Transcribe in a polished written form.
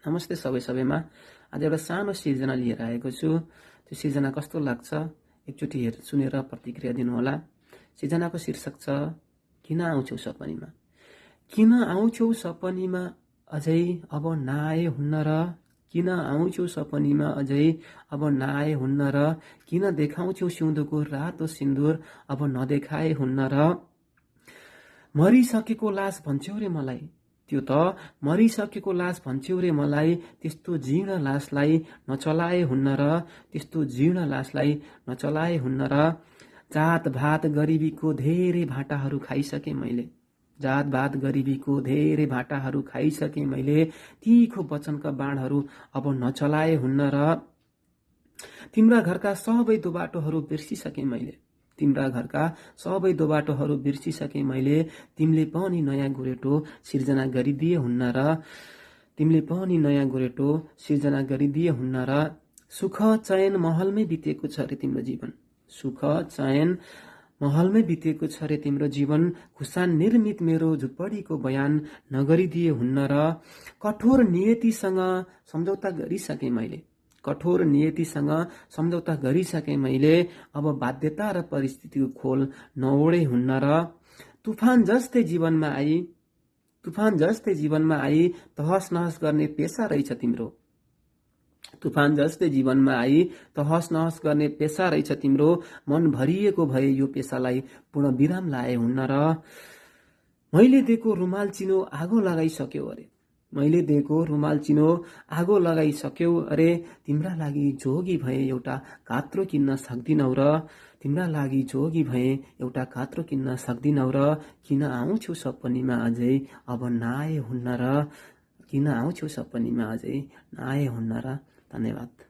नमस्ते सबैमा। आज एउटा सानो सिर्जना लिएर आएको छु। त्यो सिर्जना कस्तो लाग्छ एकचोटि सुनेर प्रतिक्रिया दिनुहोला। सिर्जनाको शीर्षक छ किन आउँछौ सपनीमा। किन आउँछौ सपनीमा अझै अब नआए हुन्न र, किन आउँछौ सपनीमा अझै अब नआए हुन्न र, किन देखाउँछौ सिउँदोको रातो सिन्दुर अब नदेखाए हुन्न र। मरिसकेको लास भन्छौ रे मलाई, त्यो त मरिसकेको लास भन्छौ रे मलाई, त्यस्तो जीर्ण लासलाई नचलाए हुन्न र, त्यस्तो जीर्ण लासलाई नचलाए हुन्न र। जात भात गरिबीको धेरै भाटाहरू खाइसके मैले, जात भात गरिबीको धेरै भाटाहरू खाइसके मैले, तीखो वचनका बाणहरू अब नचलाए हुन्न र। तिम्रा घरका सबै दोबाटोहरू बिर्सिसके मैले, तिम्रा घरका सबै दोबाटोहरू बिर्सिसके मैले, तिमीले पनि नयाँ गोरेटो सिर्जना गरिदिए हुन्न र, तिमीले पनि नयाँ गोरेटो सिर्जना गरिदिए हुन्न र। सुख चयन महलमै बितेको छ रे तिम्रो जीवन, सुख चयन महलमै बितेको छ रे तिम्रो जीवन, खुसान निर्मित मेरो झुप्पडीको बयान नगरिदिए हुन्न र। कठोर नियतिसँग सम्झौता गरिसके मैले, कठोर नियतिसँग सम्झौता गरिसके मैले, अब बाध्यता र परिस्थितिको खोल नओढे हुन्न र। तुफान जस्तै जीवनमा आई तहस नहस गर्ने पेसा रहेछ तिम्रो, तुफान जस्तै जीवनमा आई तहस नहस गर्ने पेसा रहेछ तिम्रो। मन भरिएको भए यो पेसालाई पूर्ण विराम लाए हुन्न र। मैले दिएको रुमाल चिनो आगो लगाइसक्यो अरे, मैले दिएको रुमाल चिनो आगो लगाइसक्यौ अरे, तिम्रा लागि जोगी भए एउटा कात्रो किन्न सक्दिनौ र, तिम्रा लागि जोगी भए एउटा कात्रो किन्न सक्दिनौ र। किन आउँछौ सपनीमा अझै अब नआए हुन्न र, किन आउँछौ सपनीमा अझै नआए हुन्न र। धन्यवाद।